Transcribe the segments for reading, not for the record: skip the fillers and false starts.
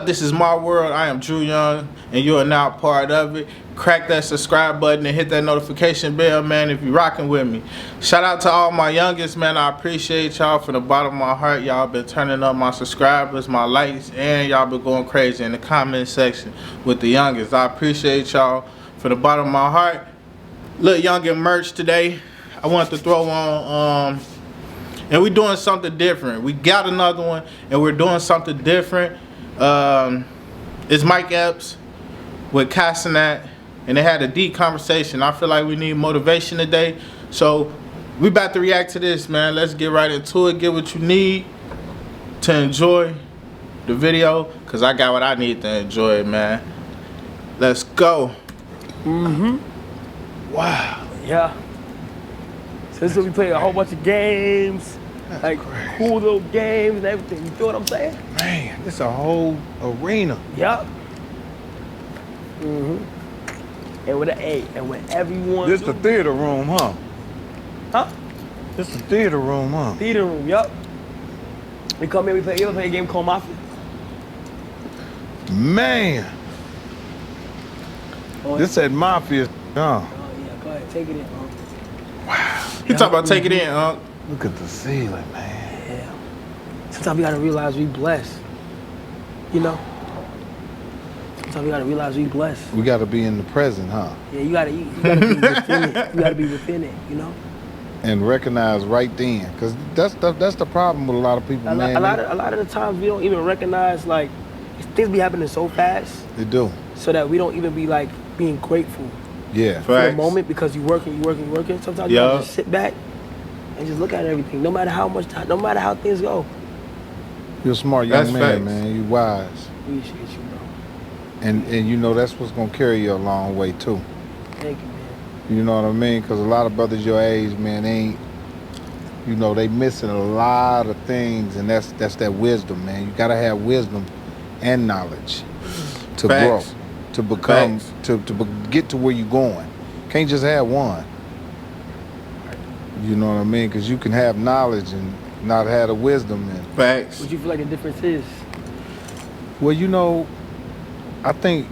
This is my world. I am DrewYung, and you are now part of it. Crack that subscribe button and hit that notification bell, man, if you're rocking with me. Shout out to all my youngest, man. I appreciate y'all from the bottom of my heart. Y'all been turning up my subscribers, my likes, and y'all been going crazy in the comment section with the youngest. I appreciate y'all from the bottom of my heart. Little youngin' merch today. I wanted to throw on, and we're doing something different. We got another one, and we're doing something different. It's Mike Epps with Cenat, and they had a deep conversation. I feel like we need motivation today, so we about to react to this, man. Let's get right into it. Get what you need to enjoy the video, cause I got what I need to enjoy it, man. Let's go. Wow. Yeah. So this is where we play a whole bunch of games. That's like crazy. cool little games and everything. You feel what I'm saying? Man, this a whole arena. Yup. And with an A, and whatever you want. This the theater room, huh? Huh? This the theater room, huh? Theater room, yup. We come here, we play. You ever play a game called Mafia? Man, Oh, this at Mafia, huh? Oh yeah, go ahead, take it in, bro. You talk about take it in, Look at the ceiling, man. Yeah. Sometimes we gotta realize we blessed. You know? Sometimes we gotta realize we blessed. We gotta be in the present, huh? Yeah, you gotta be within it. You gotta be within it, you know? And recognize right then, cause that's the problem with a lot of people, man. A lot of the times we don't even recognize, like, things be happening so fast, They do. so that we don't even be like being grateful Yeah. for the Facts. moment, because you working. Sometimes you Yeah. gotta just sit back and just look at everything, no matter how much time, no matter how things go. You're a smart That's young man, facts. man. You wise. Appreciate you, bro. And you know that's what's gonna carry you a long way too. Thank you, man. You know what I mean? Because a lot of brothers your age, man, they ain't, you know, they missing a lot of things, and that's that wisdom, man. You gotta have wisdom and knowledge to Facts. grow, to become, Facts. to get to where you're going. Can't just have one. You know what I mean? Because you can have knowledge and not have the wisdom. And Facts. What you feel like the difference is? well, you know, I think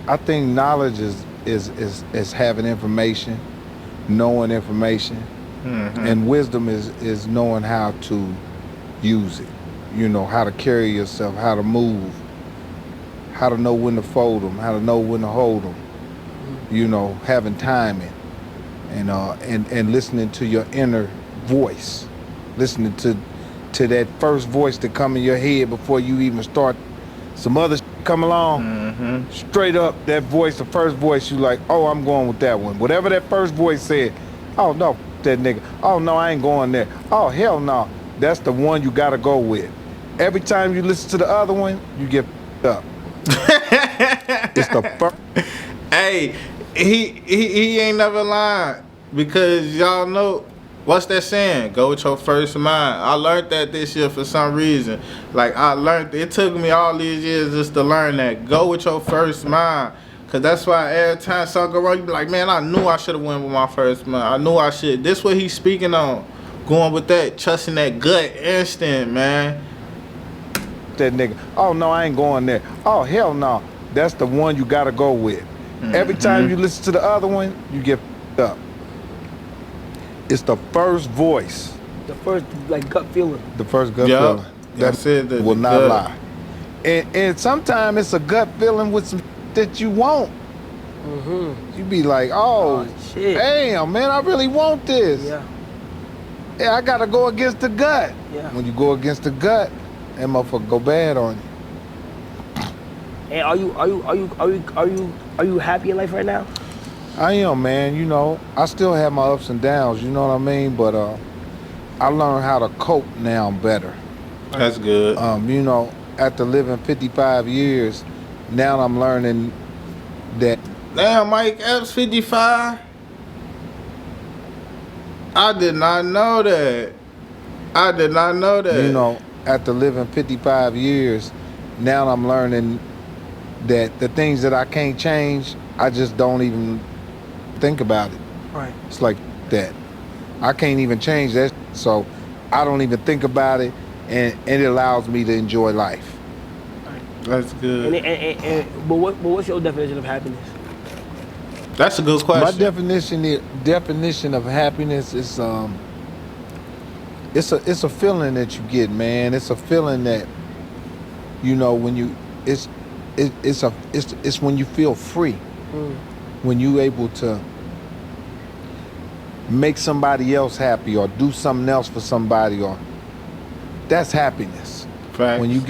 knowledge is having information, knowing information. And wisdom is knowing how to use it. You know, how to carry yourself, how to move, how to know when to fold them, how to know when to hold them. You know, having timing, and listening to your inner voice, listening to that first voice that come in your head before you even start some other come along. Straight up, that voice, the first voice, you like, oh, I'm going with that one. Whatever that first voice said, oh no, that nigga. Oh no, I ain't going there. Oh hell no. That's the one you gotta go with. Every time you listen to the other one, you get up. It's the first. Hey, he ain't never lied, because y'all know what's that saying? Go with your first mind. I learned that this year for some reason. Like, I learned it took me all these years just to learn that. Go with your first mind. Cause that's why every time something go wrong, you be like, man, I knew I should have went with my first mind. I knew I should. This what he's speaking on. Going with that, trusting that gut instinct, man. That nigga. Oh no, I ain't going there. Oh hell no. That's the one you gotta go with. Every time you listen to the other one, you get up. It's the first voice. The first, like, gut feeling. The first gut Yup. feeling. That's it, the will not gut. lie. And sometimes it's a gut feeling with some that you want. You be like, oh, shit. damn, man, I really want this. Yeah. Yeah, I gotta go against the gut. Yeah. When you go against the gut, that motherfucker go bad on you. And are you happy in life right now? I am, man. You know, I still have my ups and downs. You know what I mean? But I learned how to cope now better. That's good. You know, after living 55 years, now I'm learning that. Damn, Mike Epps 55. I did not know that. I did not know that. You know, after living 55 years, now I'm learning that the things that I can't change, I just don't even think about it. Right. It's like that. I can't even change that, so I don't even think about it, and it allows me to enjoy life. That's good. But what's your definition of happiness? That's a good question. My definition of happiness is it's a feeling that you get, man. It's a feeling that, you know, when you it's when you feel free, when you able to make somebody else happy or do something else for somebody, or that's happiness. Facts. When you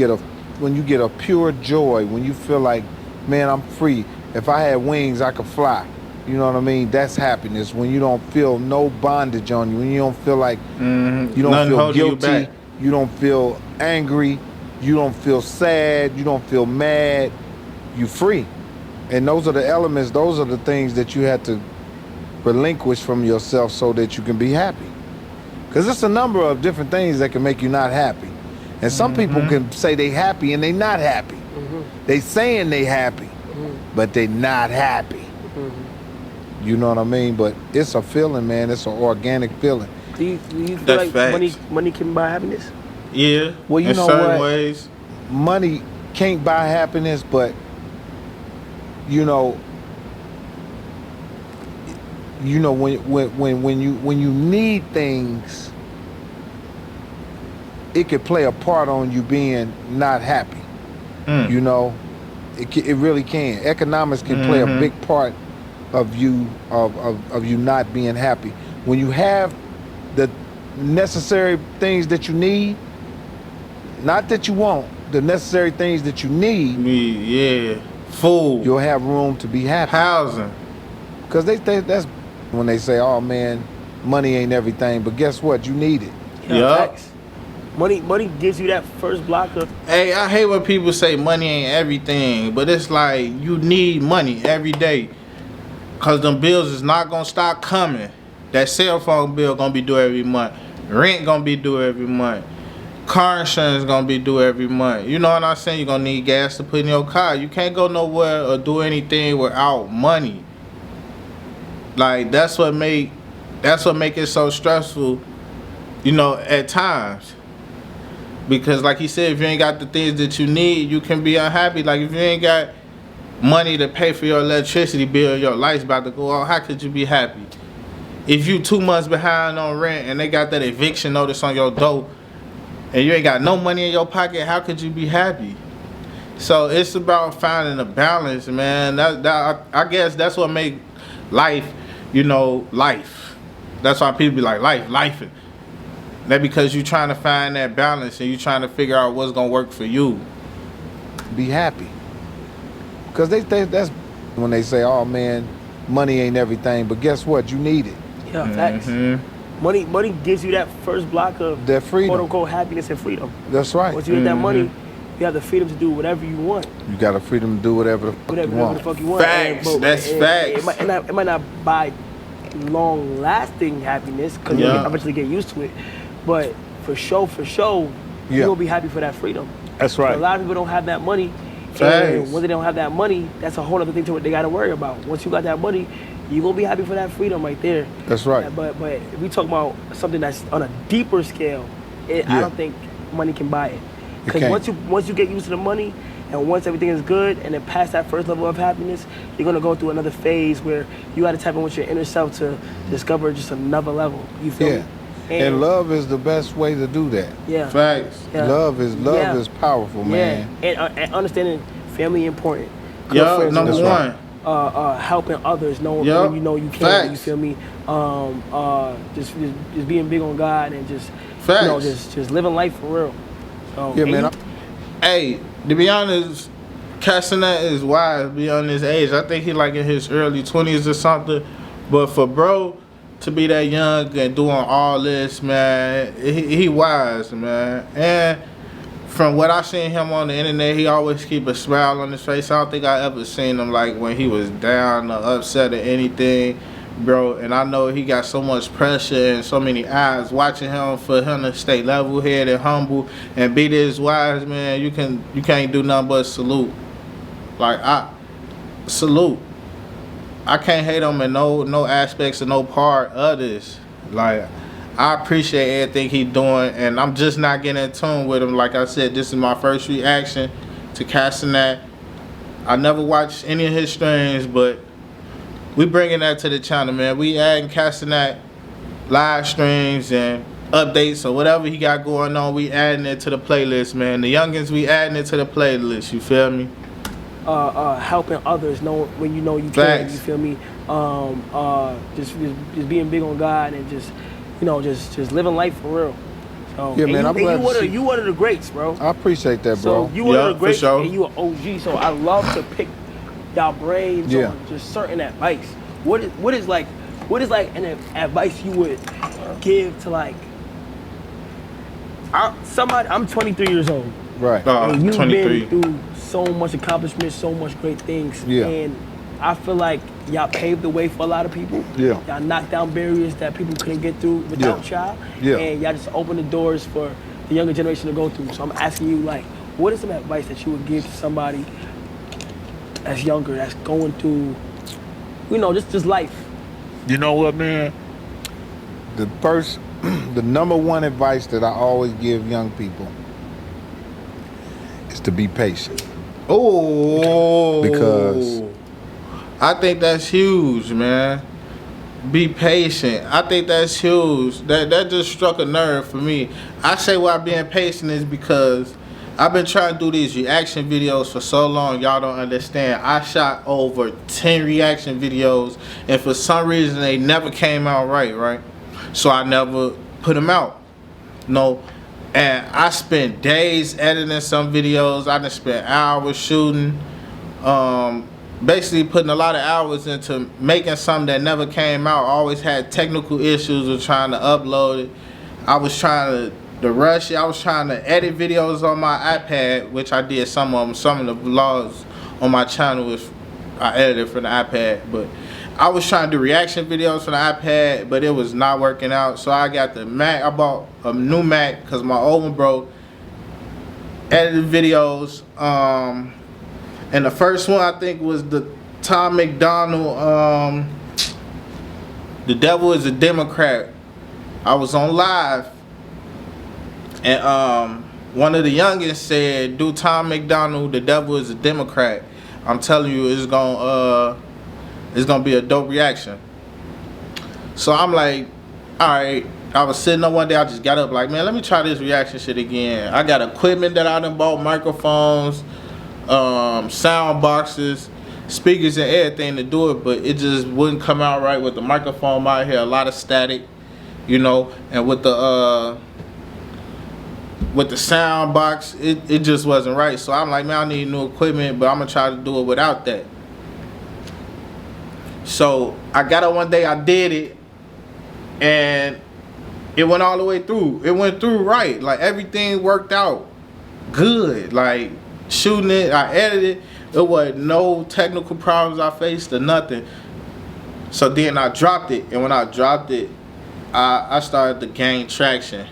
get a pure joy, when you feel like, man, I'm free. If I had wings, I could fly. You know what I mean? That's happiness. When you don't feel no bondage on you, when you don't feel like you don't Nothing feel holding you guilty, back. you don't feel angry, you don't feel sad, you don't feel mad, you free. And those are the elements, those are the things that you have to relinquish from yourself so that you can be happy. Because it's a number of different things that can make you not happy. And some people can say they happy and they not happy. They saying they happy, but they not happy. You know what I mean? But it's a feeling, man. It's an organic feeling. Do you feel That's like facts. money can buy happiness? Yeah. Well, you in know certain what? ways. Money can't buy happiness, but you know when you need things, it could play a part on you being not happy. You know, it really can. Economics can play a big part of you of you not being happy. When you have the necessary things that you need, not that you want, the necessary things that you need, Yeah. Food. you'll have room to be happy. Housing. Because that's when they say, oh man, money ain't everything, but guess what? You need it. Yup. Facts. Money gives you that first block of. Hey, I hate when people say money ain't everything, but it's like you need money every day. Cause them bills is not gonna stop coming. That cell phone bill gonna be due every month. Rent gonna be due every month. Car insurance gonna be due every month. You know what I'm saying? You're gonna need gas to put in your car. You can't go nowhere or do anything without money. Like that's what make it so stressful, you know, at times. Because like he said, if you ain't got the things that you need, you can be unhappy. Like if you ain't got money to pay for your electricity bill, your lights about to go out, how could you be happy? If you 2 months behind on rent and they got that eviction notice on your door and you ain't got no money in your pocket, how could you be happy? So it's about finding a balance, man. I guess that's what make life, you know, life. That's why people be like lifing. That because you trying to find that balance and you trying to figure out what's gonna work for you. Be happy. Because that's when they say, oh man, money ain't everything, but guess what? You need it. Yeah, facts. Money gives you that first block of That freedom. quote unquote happiness and freedom. That's right. Once you get that money, you have the freedom to do whatever you want. You got the freedom to do whatever the fuck you Whatever want. the fuck you want. Facts. That's facts. It might not buy long lasting happiness because you'll eventually get used to it. But for sure, you're gonna be happy for that freedom. That's But right. a lot of people don't have that money. Facts. And when they don't have that money, that's a whole other thing to what they gotta worry about. Once you got that money, you're gonna be happy for that freedom right there. That's right. But if we talk about something that's on a deeper scale, I don't think money can buy it. Because can't. once you get used to the money, and once everything is good, and then past that first level of happiness, you're gonna go through another phase where you gotta tap in with your inner self to discover just another level. You feel me? And love is the best way to do that. Yeah. Facts. Yeah. Love is powerful, man. And understanding family important. Yo, Girlfriends number important. one. Helping others, knowing Yup. when you know you can. Facts. You feel me? Just being big on God and just Facts. you know just living life for real. So, Yeah, and man. you- Hey, to be honest, Cenat is wise beyond his age. I think he like in his early 20s or something. But for bro to be that young and doing all this, man, he wise, man. And from what I seen him on the internet, he always keep a smile on his face. I don't think I ever seen him like when he was down or upset or anything, bro. And I know he got so much pressure and so many eyes watching him for him to stay level-headed and humble and be this wise, man. You can't do nothing but salute. Like I salute. I can't hate him in no aspects or no part of this. Like I appreciate everything he doing, and I'm just not getting in tune with him. Like I said, this is my first reaction to Cenat. I never watched any of his streams, but we bringing that to the channel, man. We adding Cenat live streams and updates or whatever he got going on. We adding it to the playlist, man. The youngins, we adding it to the playlist. You feel me? Helping others know when you know you can. You feel me? Just being big on God and just living life for real. So, yeah, man. I'm glad you one of the greats, bro. I appreciate that, bro. So you one of the greats, sure. and you an OG. So I love to pick y'all brains on just certain advice. What is like an advice you would give to like somebody? I'm 23 years old. Right. And you've 23. been through so much accomplishments, so much great things. Yeah. And I feel like y'all paved the way for a lot of people. Yeah. Y'all knocked down barriers that people couldn't get through without y'all. Yeah. And y'all just opened the doors for the younger generation to go through. So I'm asking you, like, what is some advice that you would give to somebody that's younger, that's going through, just life? You know what, man? The number one advice that I always give young people is to be patient. Oh, Because I think that's huge, man. Be patient. I think that's huge. That just struck a nerve for me. I say why being patient is because I've been trying to do these reaction videos for so long, y'all don't understand. I shot over 10 reaction videos, and for some reason they never came out right? So I never put them out. No. And I spent days editing some videos. I done spent hours shooting. Basically putting a lot of hours into making something that never came out. I always had technical issues with trying to upload it. I was trying to rush it. I was trying to edit videos on my iPad, which I did some of them. Some of the vlogs on my channel I edited from the iPad, but I was trying to do reaction videos from the iPad, but it was not working out. So I got the Mac. I bought a new Mac because my old one broke. Edited videos. And the first one I think was the Tom McDonald, The Devil is a Democrat. I was on live, and one of the youngest said, "Do Tom McDonald, The Devil is a Democrat." I'm telling you, it's gonna be a dope reaction. So I'm like, all right. I was sitting up one day, I just got up like, man, let me try this reaction shit again. I got equipment that I done bought, microphones, sound boxes, speakers and everything to do it, but it just wouldn't come out right with the microphone out here. A lot of static, and with the sound box, it just wasn't right. So I'm like, man, I need new equipment, but I'm gonna try to do it without that. So I got up one day, I did it, and it went all the way through. It went through right. Like everything worked out good. Like shooting it, I edited. There was no technical problems I faced or nothing. So then I dropped it, and when I dropped it, I started to gain traction.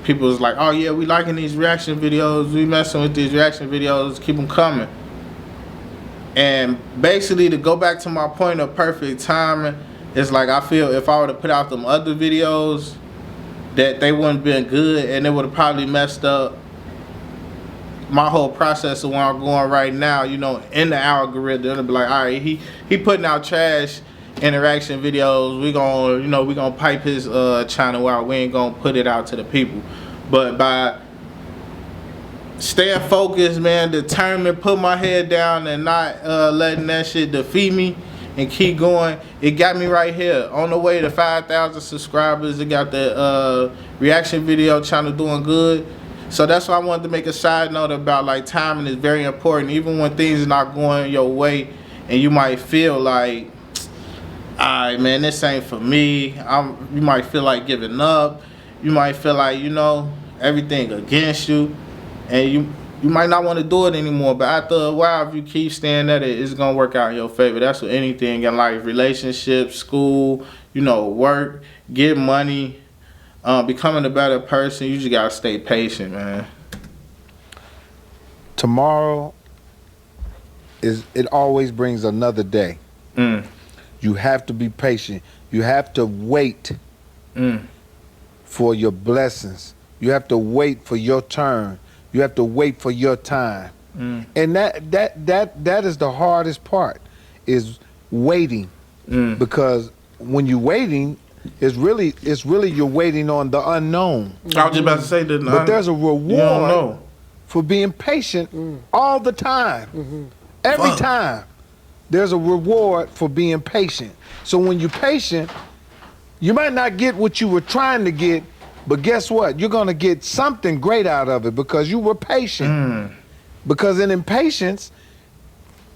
People was like, oh yeah, we liking these reaction videos. We messing with these reaction videos. Keep them coming. And basically, to go back to my point of perfect timing, it's like I feel if I were to put out them other videos, that they wouldn't have been good, and it would have probably messed up my whole process of where I'm going right now, in the algorithm. It'll be like, all right, he putting out trash interaction videos. We gonna pipe his channel out. We ain't gonna put it out to the people. But by staying focused, man, determined, put my head down and not letting that shit defeat me and keep going, it got me right here on the way to 5,000 subscribers. It got the reaction video channel doing good. So that's why I wanted to make a side note about like timing is very important. Even when things are not going your way and you might feel like, alright man, this ain't for me. You might feel like giving up. You might feel like, everything against you. And you might not want to do it anymore. But after a while, if you keep staying at it, it's going to work out in your favor. That's with anything in life. Relationships, school, work, get money. Becoming a better person, you just gotta stay patient, man. Tomorrow it always brings another day. You have to be patient. You have to wait for your blessings. You have to wait for your turn. You have to wait for your time. And that is the hardest part, is waiting. Because when you're waiting, it's really you're waiting on the unknown. I was just about to say that. But there's a You don't reward know. for being patient all the time. Every time. There's a reward for being patient. So when you're patient, you might not get what you were trying to get, but guess what? You're gonna get something great out of it because you were patient. Because in impatience,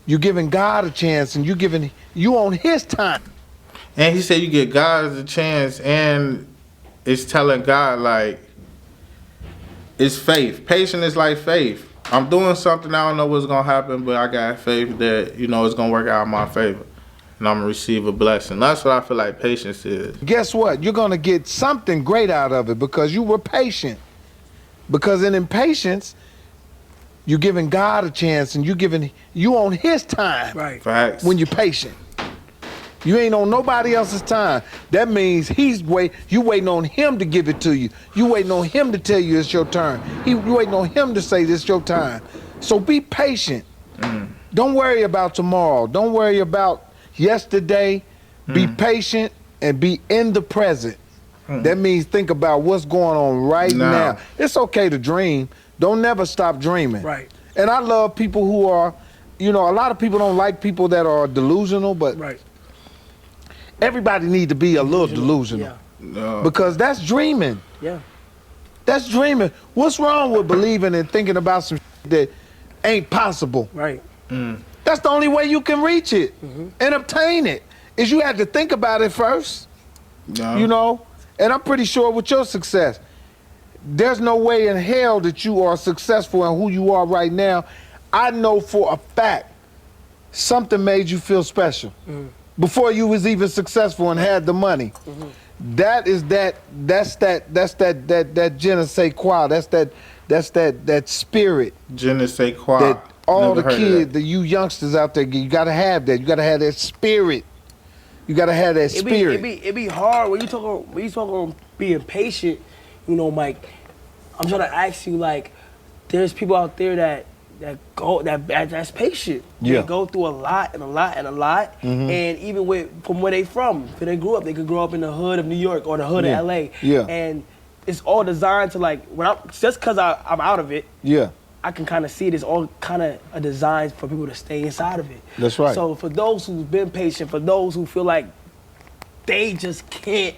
you're giving God a chance and you on his time. And he said you get God a chance, and it's telling God, like, it's faith. Patience is like faith. I'm doing something, I don't know what's gonna happen, but I got faith that, you know, it's gonna work out in my favor. And I'm gonna receive a blessing. That's what I feel like patience is. Guess what? You're gonna get something great out of it because you were patient. Because in impatience, you're giving God a chance and you on his time. Right. Facts. When you're patient. You ain't on nobody else's time. That means you waiting on him to give it to you. You waiting on him to tell you it's your turn. You waiting on him to say this your time. So be patient. Don't worry about tomorrow. Don't worry about yesterday. Be patient and be in the present. That means think about what's going on right now. It's okay to dream. Don't never stop dreaming. Right. And I love people who are, a lot of people don't like people that are delusional, but everybody need to be a little delusional. Because that's dreaming. Yeah. That's dreaming. What's wrong with believing and thinking about some that ain't possible? Right. That's the only way you can reach it and obtain it, is you have to think about it first. And I'm pretty sure with your success, there's no way in hell that you are successful in who you are right now. I know for a fact something made you feel special before you was even successful and had the money. That's that je ne sais quoi. That's that spirit. Je ne sais quoi. That all the kids, you youngsters out there, you gotta have that. You gotta have that spirit. You gotta have that spirit. It be hard when you talk on being patient. Mike, I'm trying to ask you, like, there's people out there that's patient. They go through a lot and a lot and a lot. And even from where they from, where they grew up, they could grow up in the hood of New York or the hood of LA. And it's all designed to, like, just because I'm out of it. I can kind of see it as all kind of a design for people to stay inside of it. That's right. So for those who've been patient, for those who feel like they just can't,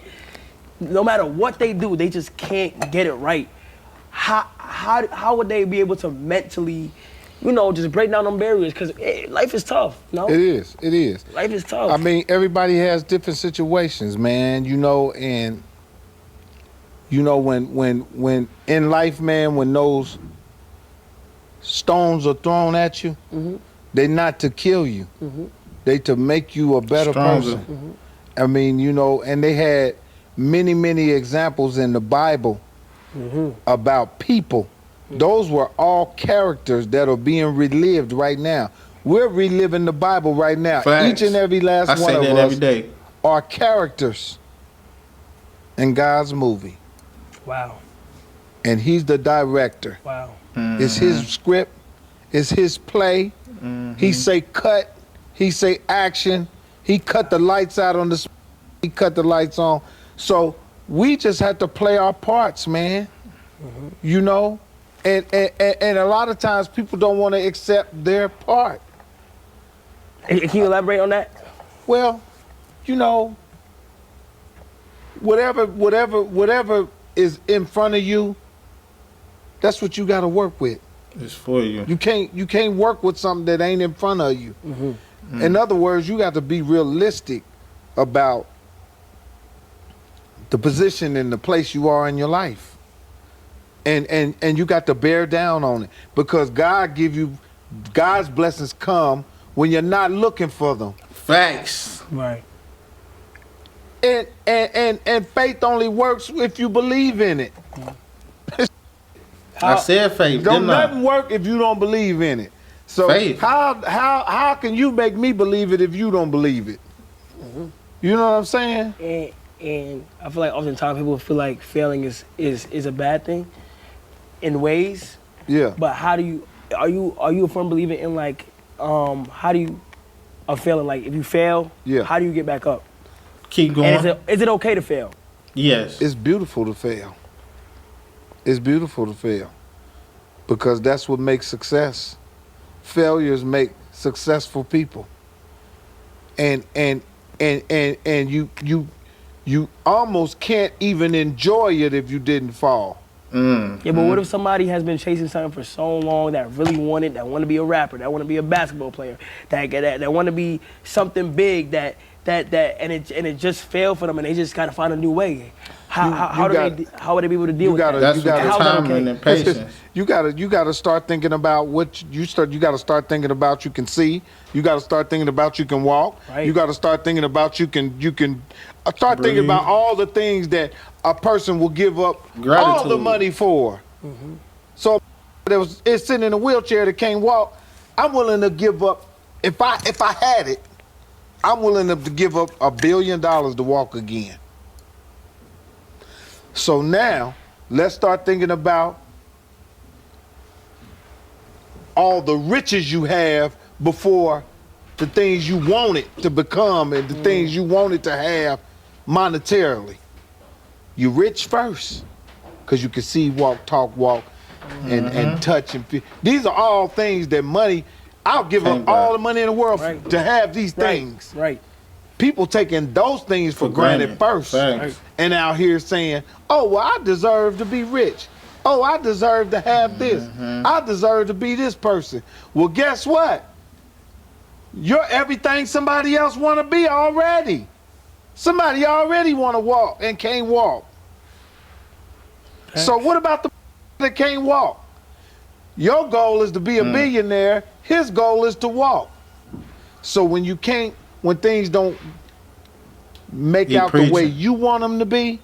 no matter what they do, they just can't get it right, how would they be able to mentally, just break down them barriers? Because life is tough, no? It is. Life is tough. I mean, everybody has different situations, man, and when in life, man, when those stones are thrown at you, they not to kill you. They to make you a better person. I mean, and they had many, many examples in the Bible about people. Those were all characters that are being relived right now. We're reliving the Bible right now. Facts. Each and every last one of us every day. are characters in God's movie. Wow. And he's the director. Wow. It's his script. It's his play. He say cut. He say action. He cut the lights out on the. He cut the lights on. So we just have to play our parts, man. And a lot of times people don't want to accept their part. Can you elaborate on that? Well, whatever is in front of you, that's what you got to work with. It's for you. You can't work with something that ain't in front of you. In other words, you got to be realistic about the position and the place you are in your life. And you got to bear down on it, because God's blessings come when you're not looking for them. Facts. Right. And faith only works if you believe in it. I said faith. Don't nothing work if you don't believe in it. So faith. How can you make me believe it if you don't believe it? You know what I'm saying? And I feel like oftentimes people feel like failing is a bad thing in ways. Yeah. But how do you are you a firm believer in like how do you a failing, like if you fail, how do you get back up? Keep going. And is it okay to fail? Yes. It's beautiful to fail. It's beautiful to fail because that's what makes success. Failures make successful people. And you almost can't even enjoy it if you didn't fall. Yeah, but what if somebody has been chasing something for so long that really wanted, that want to be a rapper, that want to be a basketball player, that want to be something big, and it just failed for them, and they just got to find a new way. How would they be able to deal with that? That's what the timing and patience. You gotta start thinking about you got to start thinking about you can see. You got to start thinking about you can walk. Right. You got to start thinking about you can start Breathe. thinking about all the things that a person will give up all the money for. So it's sitting in a wheelchair that can't walk. I'm willing to give up if I had it. I'm willing to give up $1 billion to walk again. So now, let's start thinking about all the riches you have before the things you wanted to become and the things you wanted to have monetarily. You rich first, because you can see, walk, talk, walk, and touch and feel. These are all things that money, I'll give up all the money in the world to have these things. Right. People taking those things for granted first. And out here saying, oh, well, I deserve to be rich. Oh, I deserve to have this. I deserve to be this person. Well, guess what? You're everything somebody else want to be already. Somebody already want to walk and can't walk. So what about the that can't walk? Your goal is to be a billionaire. His goal is to walk. So when things don't make out the way you want them to be,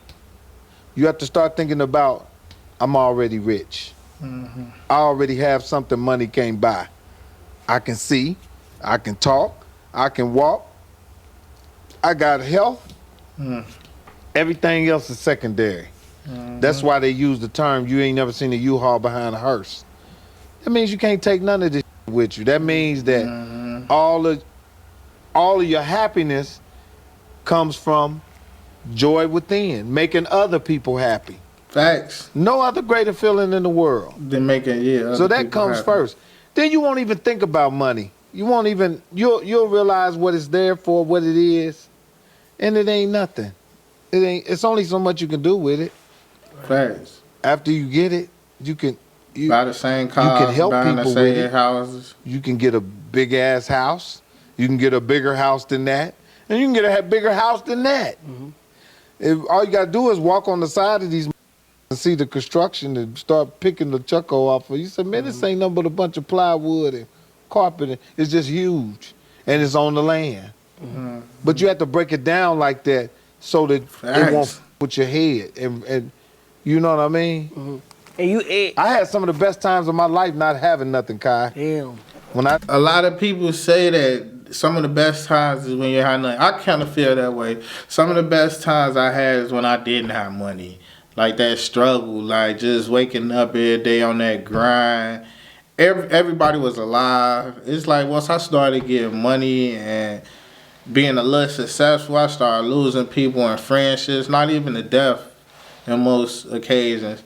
you have to start thinking about, I'm already rich. I already have something money can't buy. I can see, I can talk, I can walk, I got health. Everything else is secondary. That's why they use the term, you ain't never seen a U-Haul behind a hearse. That means you can't take none of this with you. That means that all of your happiness comes from joy within, making other people happy. Facts. No other greater feeling in the world than making So that comes happy first. Then you won't even think about money. You won't even you'll realize what it's there for, what it is, and it ain't nothing. It's only so much you can do with it. Facts. After you get it, you buy the same cars, you can help buying people the with same it. houses. You can get a big ass house. You can get a bigger house than that, and you can get a bigger house than that. If all you gotta do is walk on the side of these and see the construction and start picking the chucko off of you. Say, man, this ain't nothing but a bunch of plywood and carpet. It's just huge, and it's on the land. But you have to break it down like that so that it won't with your head, and you know what I mean. And I had some of the best times of my life not having nothing, Kai. Damn. A lot of people say that some of the best times is when you have nothing. I kind of feel that way. Some of the best times I had is when I didn't have money. Like that struggle, like just waking up every day on that grind. Everybody was alive. It's like once I started getting money and being a little successful, I started losing people and friendships, not even to death in most occasions,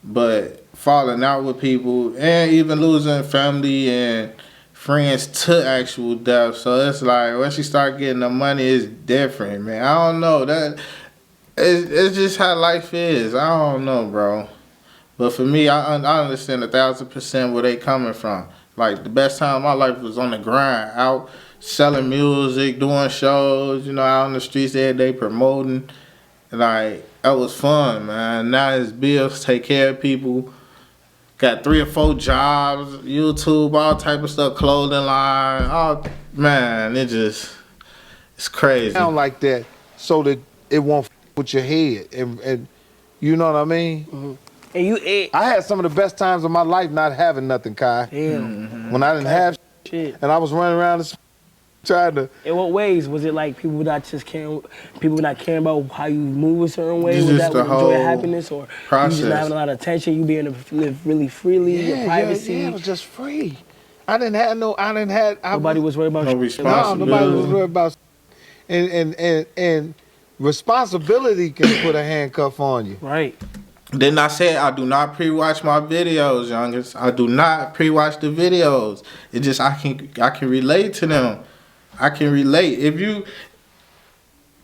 but falling out with people and even losing family and friends to actual death. So it's like once you start getting the money, it's different, man. I don't know. It's just how life is. I don't know, bro. But for me, I understand 1,000% where they coming from. Like the best time of my life was on the grind, out selling music, doing shows, out on the streets every day promoting. Like that was fun, man. Now it's bills, take care of people. Got 3 or 4 jobs, YouTube, all type of stuff, clothing line. Man, it's crazy. Sound like that so that it won't with your head, and you know what I mean. And I had some of the best times of my life not having nothing, Kai. Damn. When I didn't have shit, and I was running around Trying to. In what ways was it like people not caring about how you move a certain way? It's Was just that the what joy whole happiness, or you process. just not having a lot of attention? You being able to live really freely, your privacy. Yeah, it was just free. I didn't have. Nobody was worried about No shit. responsibility. No, nobody was worried about. And responsibility can put a handcuff on you. Right. Then I said I do not pre-watch my videos, youngest. I do not pre-watch the videos. It just I can relate to them. I can relate.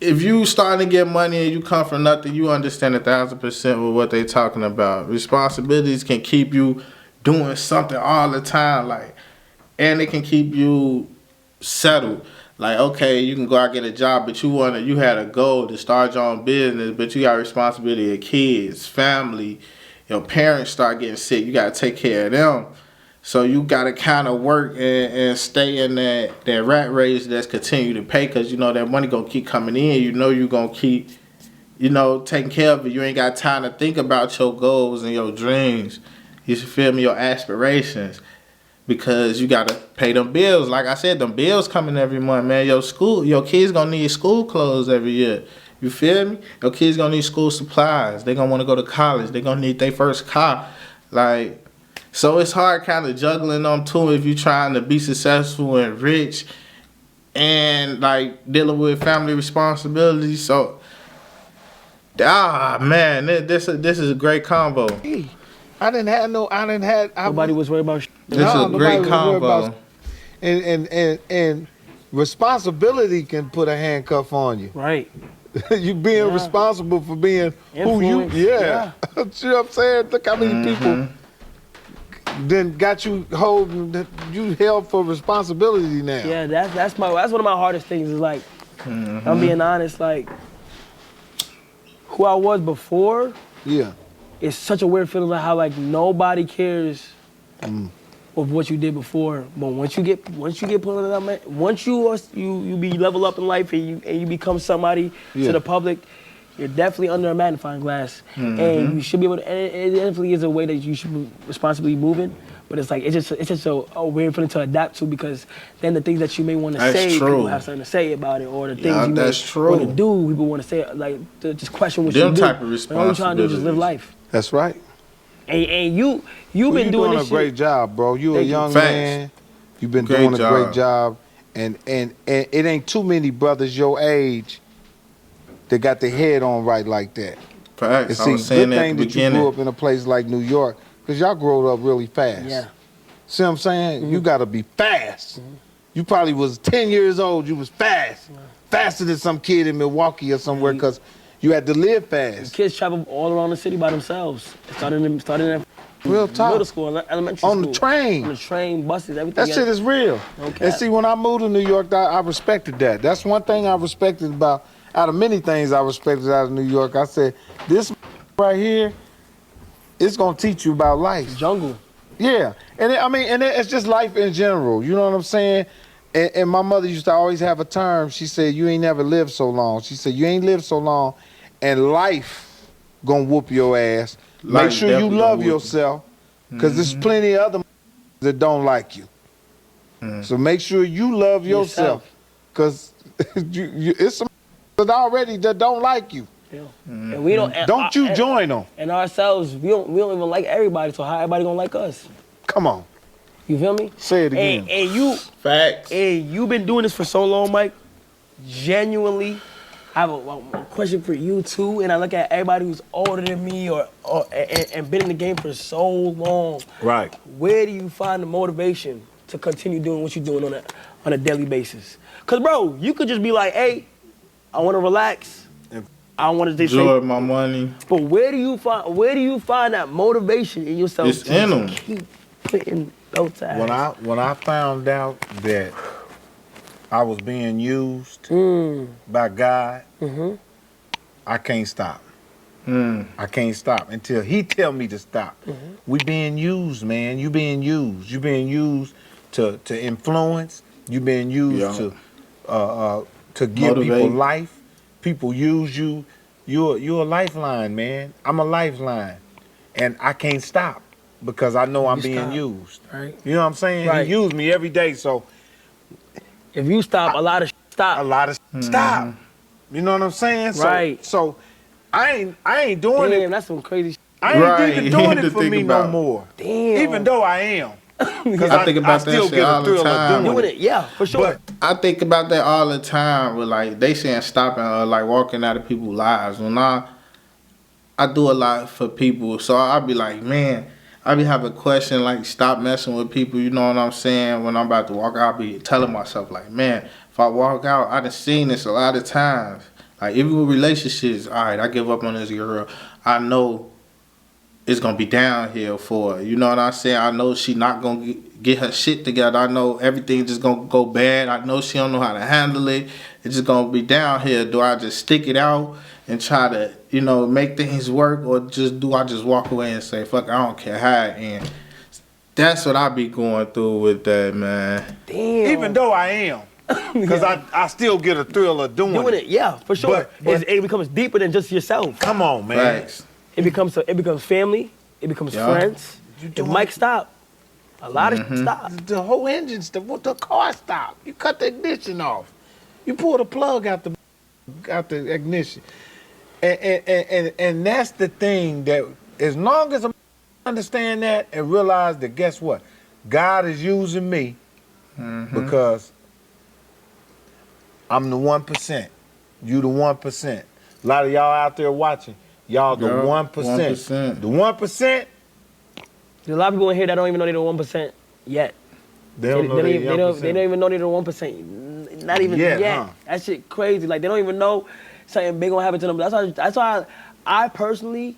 If you starting to get money and you come from nothing, you understand 1,000% with what they talking about. Responsibilities can keep you doing something all the time, like, and it can keep you settled. Like, okay, you can go out and get a job, but you had a goal to start your own business, but you got responsibility of kids, family, your parents start getting sick, you got to take care of them. So you got to kind of work and stay in that rat race that's continue to pay, because you know that money going to keep coming in. You know you're going to keep, taking care of it. You ain't got time to think about your goals and your dreams. You feel me? Your aspirations. Because you gotta pay them bills. Like I said, them bills coming every month, man. Your kids gonna need school clothes every year. You feel me? Your kids gonna need school supplies. They gonna wanna go to college. They gonna need their first car. Like, so it's hard kind of juggling them too if you trying to be successful and rich and like dealing with family responsibilities. So, man, this is a great combo. Nobody was worried about shit. This is a great combo. And responsibility can put a handcuff on you. Right. You being responsible for being who you. Yeah. You know what I'm saying? Look how many people then got you holding. You held for responsibility now. Yeah, that's one of my hardest things. Is like, I'm being honest. Like, who I was before. Yeah. It's such a weird feeling like how like nobody cares of what you did before. But once you get put on that, man, once you be level up in life and you become somebody to the public, you're definitely under a magnifying glass. And you should be able to. And it definitely is a way that you should be responsibly moving. But it's like it's just a weird feeling to adapt to, because then the things that you may want to say, people have something to say about it, or the things you may want to do, people want to say, like, to just question what you do. Them type of responsibilities. All you trying to do is just live life. That's right. And you've been doing this shit. A great job, bro. You a young man. You've been doing a great job. And it ain't too many brothers your age that got their head on right like that. Facts. And see, good thing that you grew up in a place like New York, because y'all grew up really fast. Yeah. See what I'm saying? You got to be fast. You probably was 10 years old. You was fast. Faster than some kid in Milwaukee or somewhere, because you had to live fast. Kids travel all around the city by themselves. Starting in Real talk. middle school, elementary school. On the train. On the train, buses, everything. That shit is real. Okay. And see, when I moved to New York, I respected that. That's one thing I respected out of many things I respected out of New York. I said, this right here, it's going to teach you about life. Jungle. Yeah. And it's just life in general. You know what I'm saying? And my mother used to always have a term. She said, you ain't never lived so long. She said, you ain't lived so long, and life gonna whoop your ass. Make sure you love yourself, because there's plenty of other that don't like you. So make sure you love yourself, because it's some that already that don't like you. Yeah. And we don't. Don't you join them. And ourselves, we don't even like everybody. So how everybody gonna like us? Come on. You feel me? Say it again. And you. Facts. And you've been doing this for so long, Mike. Genuinely, I have a question for you too. And I look at everybody who's older than me and been in the game for so long. Right. Where do you find the motivation to continue doing what you're doing on a daily basis? Cause bro, you could just be like, hey, I want to relax. I want to enjoy my money. But where do you find that motivation in yourself? It's in them. Keep putting those tasks. When I found out that I was being used by God, I can't stop. I can't stop until He tell me to stop. We being used, man. You being used. You being used to influence. You being used to give people life. People use you. You're a lifeline, man. I'm a lifeline, and I can't stop because I know I'm being used. Right. You know what I'm saying? Right. He used me every day, so If you stop, a lot of stop. A lot of stop. You know what I'm saying? Right. So I ain't doing Damn, it. that's some crazy shit. I ain't Right, even you doing had it to for think me about no more. Damn. Even though I am. Because I think about that still shit get all a the thrill time. of doing Doing it, yeah, for sure. But I think about that all the time with like they saying stopping or like walking out of people's lives. When I do a lot for people, so I be like, man, I be having a question like stop messing with people. You know what I'm saying? When I'm about to walk out, I be telling myself like, man, if I walk out, I done seen this a lot of times. Like even with relationships, all right, I give up on this girl. I know it's gonna be downhill for her. You know what I'm saying? I know she not gonna get her shit together. I know everything just gonna go bad. I know she don't know how to handle it. It's just gonna be downhill. Do I just stick it out and try to, you know, make things work, or do I just walk away and say, fuck, I don't care how it ends? That's what I be going through with that, man. Damn. even though I am. Because I still get a thrill of doing it. Yeah, for sure. But- it becomes deeper than just yourself. Come on, man. Facts. It becomes family. It becomes Yeah. friends. If Mike stop, a lot of shit stop. The whole engine stuff, the car stop. You cut the ignition off. You pull the plug out the ignition. And that's the thing that as long as I understand that and realize that guess what? God is using me because I'm the 1%. You the 1%. A lot of y'all out there watching, y'all the Yeah, 1%. 1%. The 1%, There's a lot of people in here that don't even know they're the 1% yet. they don't know they they don't even know they're the 1%. Not even Yet, yet. huh? That shit crazy. Like they don't even know something big gonna happen to them. That's why I personally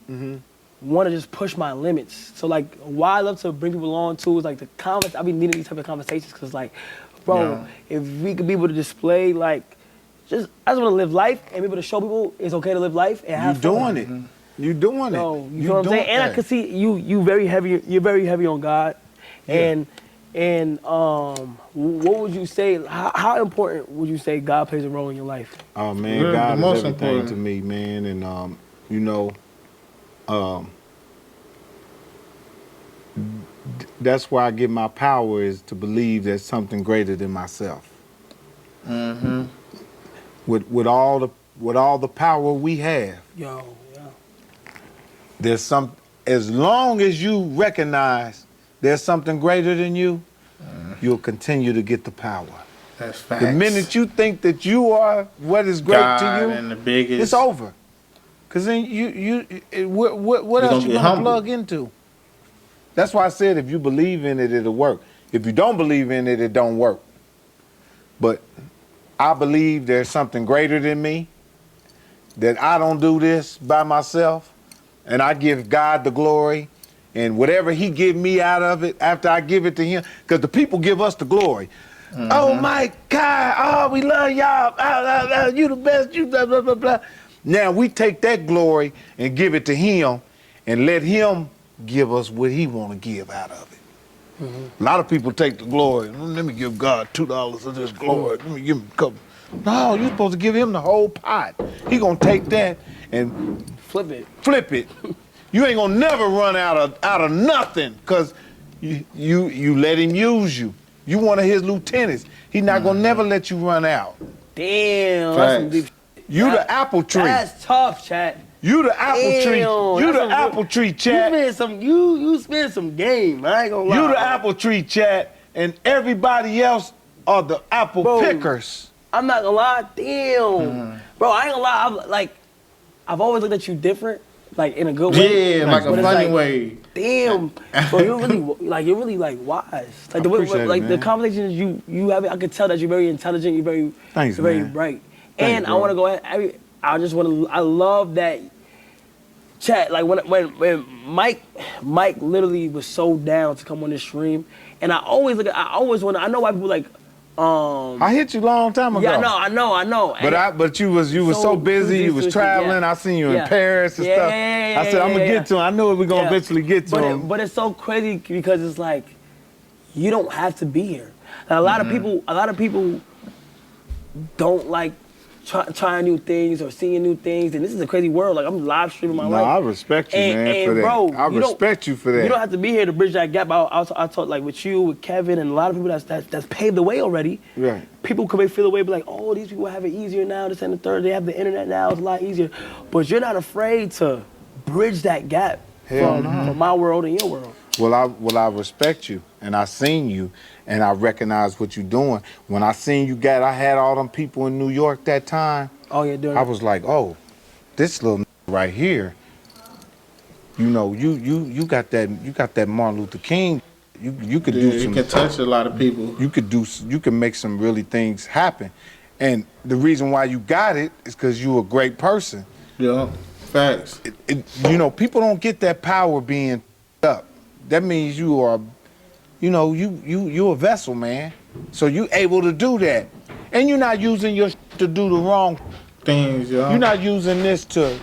want to just push my limits. So like why I love to bring people on too is like the comments. I be needing these type of conversations because like, bro, if we could be able to display like, just I just want to live life and be able to show people it's okay to live life and have fun. doing it. You doing it. So, you know what I'm saying? And I can see you very heavy. You're very heavy on God, and what would you say? How important would you say God plays a role in your life? Oh man, Really, God the is most everything important. to me, man, and you know, that's why I get my power is to believe there's something greater than myself. With all the power we have, Yo, there's some. As long as you recognize there's something greater than you, you'll continue to get the power. That's facts. The minute you think that you are what is great God to you, and the biggest, it's over. Cause then what else gonna you get gonna humble. plug into? That's why I said if you believe in it, it'll work. If you don't believe in it, it don't work. But I believe there's something greater than me, that I don't do this by myself, and I give God the glory, and whatever he give me out of it after I give it to him, because the people give us the glory. Oh my God, oh we love y'all, you the best, you blah, blah, blah, blah. Now we take that glory and give it to him and let him give us what he want to give out of it. A lot of people take the glory. Let me give God $2 of this glory. Let me give him a couple. No, you're supposed to give him the whole pot. He gonna take that and flip it. You ain't gonna never run out of nothing, cause you let him use you. You one of his lieutenants. He not gonna never let you run out. Damn, that's some deep. You the apple tree. That's tough, chat. You the apple tree. Damn, You that's the some apple tree, chat. You spend some game. I ain't gonna lie. You the apple tree, chat, and everybody else are the apple pickers. I'm not gonna lie. Damn, bro, I ain't gonna lie. I've always looked at you different, like in a good way. Yeah, like a But it's funny like, way. Damn, bro, you're really wise. Like the way, appreciate it, like the man. conversations you have, I could tell that you're very intelligent. You're very, Thanks, you're very man. bright. Thanks, And I bro. want to go ahead. I love that chat. Like when Mike literally was so down to come on this stream, and I always wonder. I know why people like. I hit you a long time ago. Yeah, I know. But you was so busy. You was traveling. Yeah. I seen you in Paris and stuff. I said I'm gonna get to him. I knew we gonna eventually get to him. But it's so crazy because it's like you don't have to be here. Like, a lot of people don't like trying new things or seeing new things, and this is a crazy world. Like I'm live streaming my life. I respect you, man, for that. Bro, I respect you for that. You don't have to be here to bridge that gap. I talk like with you, with Kevin, and a lot of people that's paved the way already. Right. People could feel the way, be like, oh, these people have it easier now. This and the third, they have the internet now. It's a lot easier. But you're not afraid to bridge that gap from my world and your world. Well, I respect you, and I seen you, and I recognize what you're doing. When I seen you I had all them people in New York that time. Oh, you're doing. I was like, oh, this little right here. You know, you got that Martin Luther King. You could do some. You can touch a lot of people. You can make some really things happen, and the reason why you got it is because you're a great person. Yeah, facts. You know, people don't get that power being up. That means you are, you know, you're a vessel, man. So you able to do that. And you're not using your to do the wrong things, yo. You're not using this to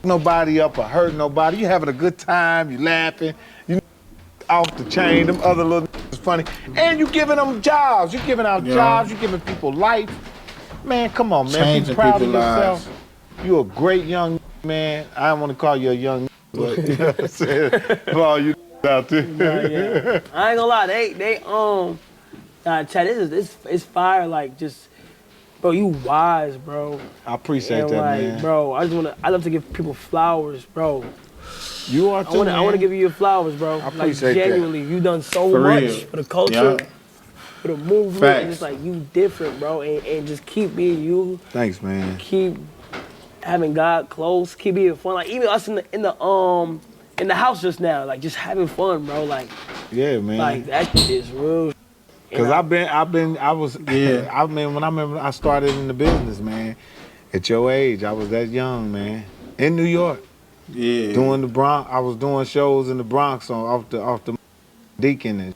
nobody up or hurt nobody. You having a good time, you laughing, you off the chain, them other little is funny. And you giving them jobs. You giving out jobs, you giving people life. Man, come on, man. Changing Be proud of people's yourself. You're a great young man. I don't want to call you a young but you know what I'm saying? For all you out there. Yeah. I ain't gonna lie, Chad, it's fire, like just, bro, you wise, bro. I appreciate and that, like, man. Bro, I love to give people flowers, bro. You are too, I wanna give you your flowers, bro. I appreciate like, genuinely, that. You done so For much real. for the culture, for the movement, Facts. and it's like you different, bro, and just keep being you. Thanks, man. Keep having God close, keep being fun. Like even us in the house just now, like just having fun, bro. Like yeah, man. Like that shit is real. Cause I mean, when I remember I started in the business, man. At your age, I was that young, man. In New York. Yeah. Doing the Bronx, I was doing shows in the Bronx off the Deacon,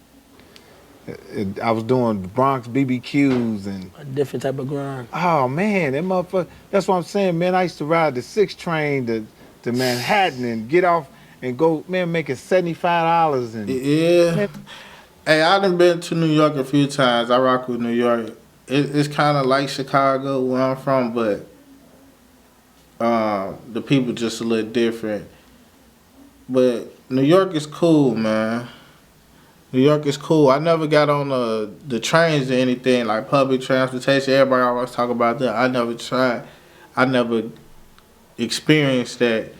and I was doing Bronx BBQs and a different type of grind. Oh man, that motherfucker. That's what I'm saying, man. I used to ride the 6 train to Manhattan and get off and go, man, making $75 and yeah. Man. Hey, I done been to New York a few times. I rock with New York. It's kind of like Chicago where I'm from, but the people just a little different. But New York is cool, man. New York is cool. I never got on the trains or anything, like public transportation. Everybody always talk about that. I never tried. I never experienced that.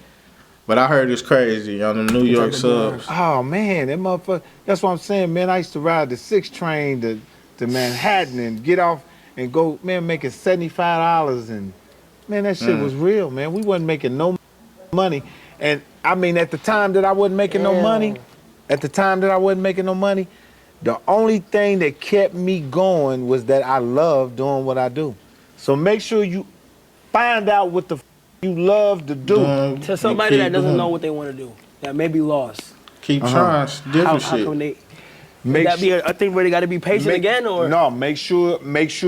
But I heard it's crazy on the New York subs. Oh, man, that motherfucker. That's what I'm saying, man. I used to ride the 6 train to Manhattan and get off and go, man, making $75. And, man, that shit was real, man. We wasn't making no money. And, I mean, at the time that I wasn't making no money, the only thing that kept me going was that I love doing what I do. So make sure you find out what the you love to do. To somebody that doesn't know what they want to do, that may be lost. Keep trying different shit. How come they? Would that be a thing where they got to be patient again, or no? Make sure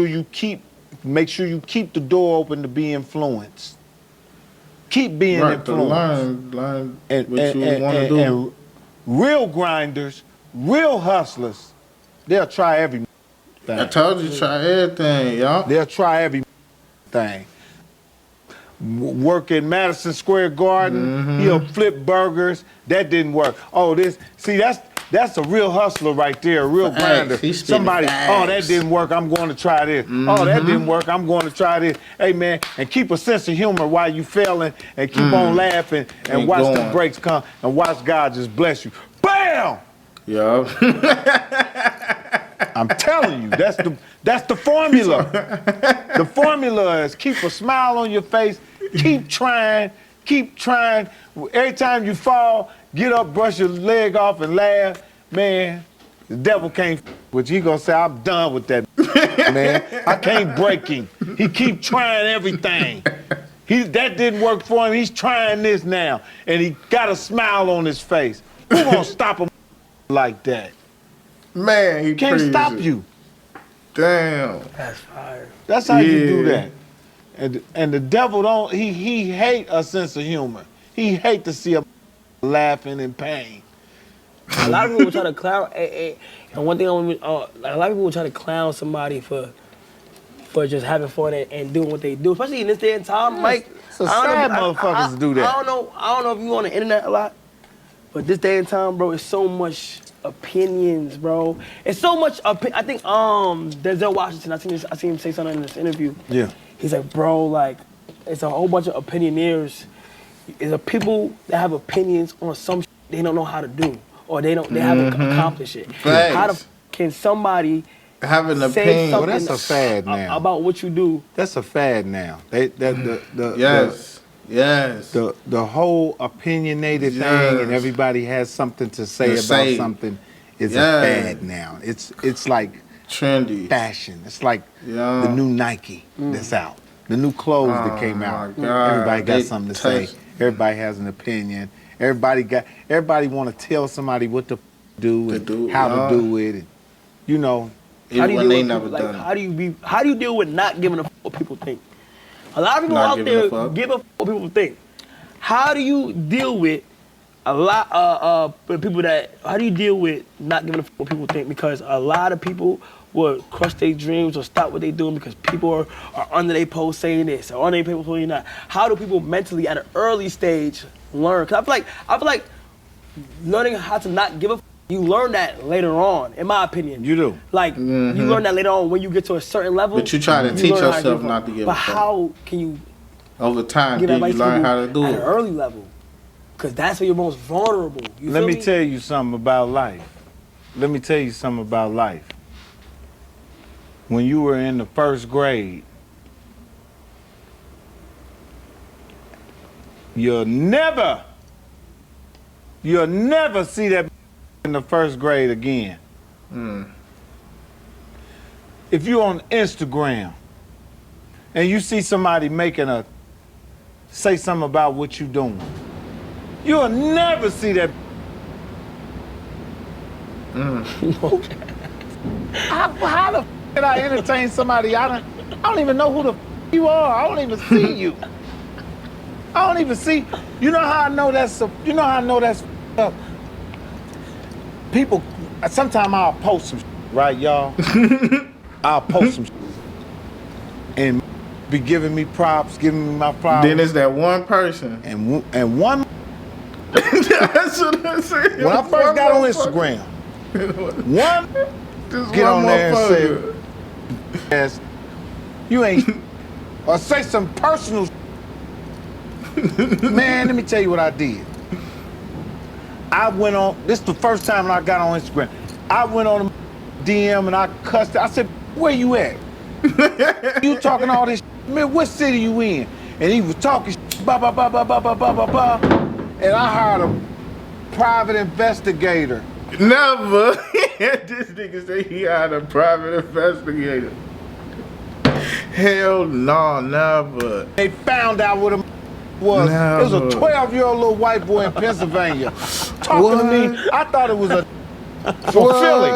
you keep the door open to be influenced. Keep being influenced. Learn what you want to do. And real grinders, real hustlers, they'll try everything. I told you, try everything, y'all. They'll try everything. Work in Madison Square Garden, he'll flip burgers. That didn't work. Oh, that's a real hustler right there, a real grinder. Somebody, oh, that didn't work, I'm going to try this. Oh, that didn't work, I'm going to try this. Hey, man, and keep a sense of humor while you failing and keep on laughing and watch the breaks come and watch God just bless you. Bam! Yeah. I'm telling you, that's the formula. The formula is keep a smile on your face, keep trying. Every time you fall, get up, brush your leg off and laugh. Man, the devil can't with you. He gonna say, I'm done with that, man. I can't break him. He keep trying everything. That didn't work for him. He's trying this now. And he got a smile on his face. Who gonna stop him like that? Man, he can't stop you. Damn. That's fire. That's how you do that. And the devil he hate a sense of humor. He hate to see a laughing in pain. A lot of people try to clown, and one thing a lot of people try to clown somebody for for just having fun and doing what they do, especially in this day and time. Mike, So sad motherfuckers do that. I don't know if you on the internet a lot, but this day and time, bro, it's so much opinions, bro. It's so much. I think Denzel Washington. I seen him say something in this interview. Yeah. He's like, bro, like, it's a whole bunch of opinioneers. It's a people that have opinions on some shit they don't know how to do, or they haven't accomplished it. Facts. How can somebody have an say opinion? something Well, that's a fad now. about what you do? That's a fad now. Yes. The whole opinionated Yes. thing, and everybody has something to say about something, is a fad now. It's like trendy fashion. It's like the new Nike that's out, the new clothes that came out. Everybody got something to say. Everybody has an opinion. Everybody want to tell somebody what to do and how to do it. And, you know, How do you they deal never with, done it. how do you deal with not giving a fuck what people think? A lot of people Not out giving a there fuck. give a fuck what people think. How do you deal with a lot people that? How do you deal with not giving a fuck what people think? Because a lot of people will crush their dreams or stop what they're doing because people are under their post saying this or under their post saying that. How do people mentally at an early stage learn? Because I feel like learning how to not give a fuck, you learn that later on, in my opinion. You do. Like, you learn that later on when you get to a certain level. But you try to teach learn how yourself give not to give a But fuck. how can you Over time, give then you advice to learn people how to do at it. an early level? Because that's where you're most vulnerable. You let feel me tell you something about life. Let me tell you something about life. When you were in the first grade, you'll never see that in the first grade again. If you're on Instagram and you see somebody say something about what you're doing, you'll never see that. How the f did I entertain somebody? I don't even know who the f you are. I don't even see you. I don't even see. You know how I know that's up? People, sometimes I'll post some right, y'all? I'll post some and be giving me props, giving me my flowers. Then it's that one person. And one, That's what I said. when I first got on Instagram, one get on there and say, you ain't, or say some personal. Man, let me tell you what I did. I went on, this is the first time I got on Instagram. I went on the DM and I cussed it. I said, where you at? You talking all this shit? Man, what city you in? And he was talking shit, blah, blah, blah, blah, blah, blah, blah, blah, blah. And I hired a private investigator. Never. This nigga say he had a private investigator. Hell no, never. They found out what a was. Never. It was a 12-year-old little white boy in Pennsylvania talking to me. I thought it was from Philly.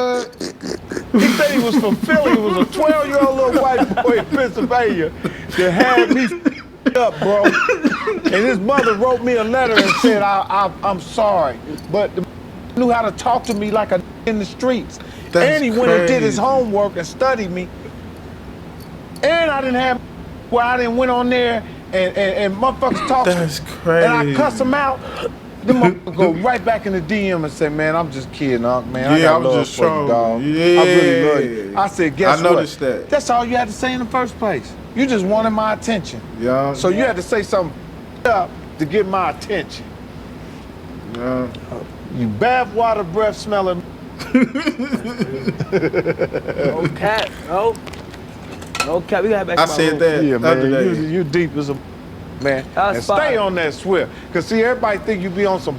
He said he was from Philly. It was a 12-year-old little white boy in Pennsylvania that had me up, bro. And his mother wrote me a letter and said, I'm sorry, but the knew how to talk to me like a in the streets. That's and he went and did his crazy. homework and studied me. And I didn't have where I didn't went on there and motherfuckers talk. That's crazy. And I cuss them out. Them motherfuckers go right back in the DM and say, man, I'm just kidding, man. I Yeah, got I'm love just for you, trolling. dog. Yeah. I really love you. I said, guess I what? noticed that. That's all you had to say in the first place. You just wanted my attention. Yeah. So you had to say something up to get my attention. Yeah. You bathwater breath smelling. No cap, no. No cap. We gotta have back I to my said room. that Yeah, the other man. day. You deep as a man. That's And stay fine. on that swift. Cause see, everybody think you be on some.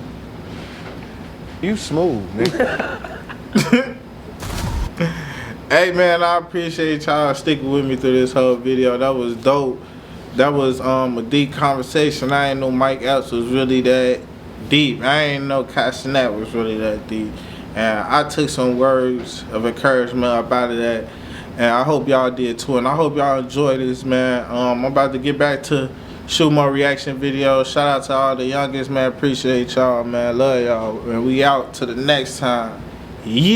You smooth, nigga. Hey man, I appreciate y'all sticking with me through this whole video. That was dope. That was a deep conversation. I ain't know Mike Epps was really that deep. I ain't know CASHAPP was really that deep. And I took some words of encouragement about it, and I hope y'all did too. And I hope y'all enjoy this, man. I'm about to get back to shoot more reaction videos. Shout out to all the youngest, man. Appreciate y'all, man. Love y'all. And we out to the next time. Yeah.